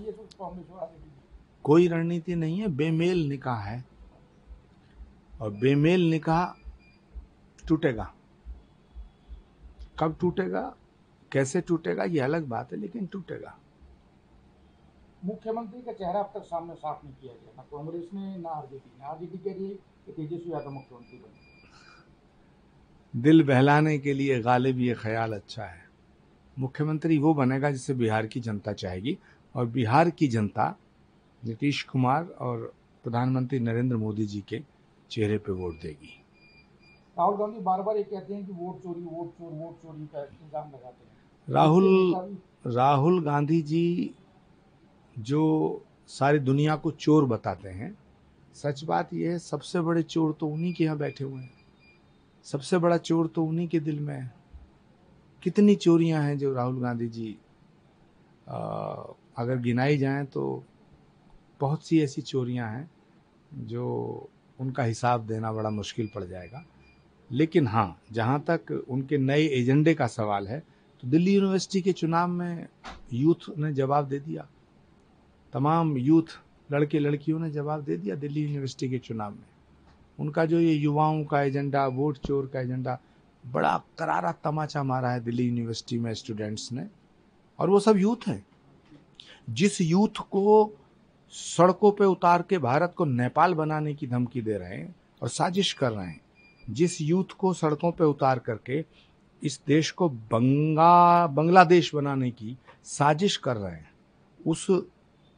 है तो कांग्रेस और आरजेडी? कोई रणनीति नहीं है, बेमेल निकाह है और बेमेल निकाह टूटेगा। कब टूटेगा, कैसे टूटेगा, ये अलग बात है, लेकिन टूटेगा। मुख्यमंत्री का चेहरा अब तक सामने साफ नहीं किया गया, ना कांग्रेस ने ना आरजेडी ने। आरजेडी कह रही है कि तेजस्वी यादव मुख्यमंत्री बने। दिल बहलाने के लिए गालिब ये ख्याल अच्छा है। मुख्यमंत्री वो बनेगा जिसे बिहार की जनता चाहेगी, और बिहार की जनता नीतीश कुमार और प्रधानमंत्री नरेंद्र मोदी जी के चेहरे पे वोट देगी। राहुल गांधी बार बार ये कहते हैं कि वोट चोरी, वोट चोरी का इल्जाम लगाते हैं। राहुल गांधी जी जो सारी दुनिया को चोर बताते हैं, सच बात यह है सबसे बड़े चोर तो उन्हीं के यहाँ बैठे हुए हैं। सबसे बड़ा चोर तो उन्हीं के दिल में है। कितनी चोरियां हैं जो राहुल गांधी जी अगर गिनाई जाएं तो बहुत सी ऐसी चोरियां हैं जो उनका हिसाब देना बड़ा मुश्किल पड़ जाएगा। लेकिन हाँ, जहाँ तक उनके नए एजेंडे का सवाल है, तो दिल्ली यूनिवर्सिटी के चुनाव में यूथ ने जवाब दे दिया। तमाम यूथ लड़के लड़कियों ने जवाब दे दिया दिल्ली यूनिवर्सिटी के चुनाव में। उनका जो ये युवाओं का एजेंडा, वोट चोर का एजेंडा, बड़ा करारा तमाचा मारा है दिल्ली यूनिवर्सिटी में स्टूडेंट्स ने। और वो सब यूथ हैं। जिस यूथ को सड़कों पे उतार के भारत को नेपाल बनाने की धमकी दे रहे हैं और साजिश कर रहे हैं, जिस यूथ को सड़कों पे उतार करके इस देश को बांग्लादेश बनाने की साजिश कर रहे हैं, उस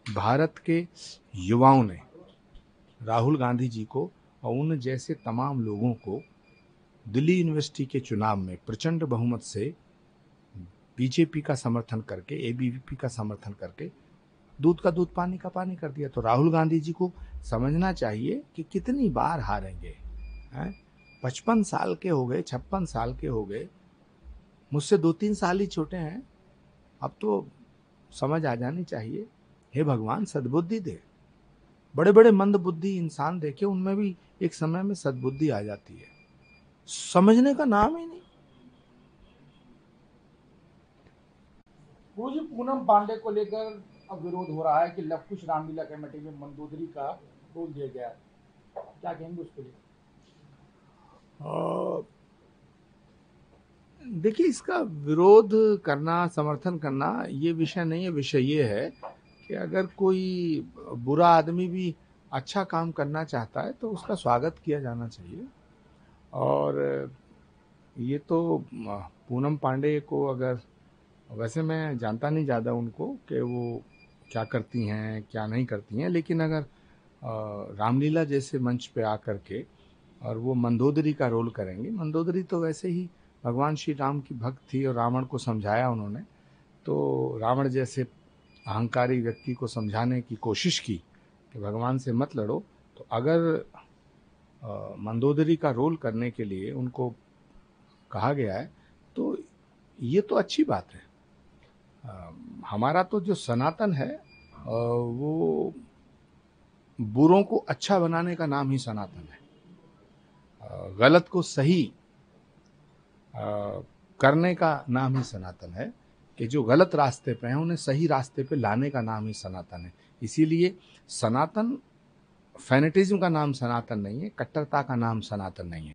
भारत के युवाओं ने राहुल गांधी जी को और उन जैसे तमाम लोगों को दिल्ली यूनिवर्सिटी के चुनाव में प्रचंड बहुमत से बीजेपी का समर्थन करके, एबीवीपी का समर्थन करके दूध का दूध पानी का पानी कर दिया। तो राहुल गांधी जी को समझना चाहिए कि कितनी बार हारेंगे। 55 साल के हो गए, 56 साल के हो गए, मुझसे 2-3 साल ही छोटे हैं। अब तो समझ आ जानी चाहिए। हे भगवान सद्बुद्धि दे। बड़े बड़े मंद बुद्धि इंसान देखे, उनमें भी एक समय में सद्बुद्धि आ जाती है। समझने का नाम ही नहीं। गुरुजी, पूनम पांडे को लेकर अब विरोध हो रहा है कि लव कुश रामलीला कमेटी में मंदोदरी का रोल दिया गया। क्या कहेंगे उसके लिए? देखिए, इसका विरोध करना, समर्थन करना ये विषय नहीं है। विषय ये है कि अगर कोई बुरा आदमी भी अच्छा काम करना चाहता है तो उसका स्वागत किया जाना चाहिए। और ये तो पूनम पांडे को, अगर, वैसे मैं जानता नहीं ज़्यादा उनको कि वो क्या करती हैं क्या नहीं करती हैं, लेकिन अगर रामलीला जैसे मंच पे आकर के और वो मंदोदरी का रोल करेंगे, मंदोदरी तो वैसे ही भगवान श्री राम की भक्त थी और रावण को समझाया उन्होंने, तो रावण जैसे अहंकारी व्यक्ति को समझाने की कोशिश की कि भगवान से मत लड़ो। तो अगर मंदोदरी का रोल करने के लिए उनको कहा गया है तो ये तो अच्छी बात है। हमारा तो जो सनातन है वो बुरों को अच्छा बनाने का नाम ही सनातन है। गलत को सही करने का नाम ही सनातन है, कि जो गलत रास्ते पे हैं उन्हें सही रास्ते पे लाने का नाम ही सनातन है। इसीलिए सनातन, फैनेटिज्म का नाम सनातन नहीं है, कट्टरता का नाम सनातन नहीं है।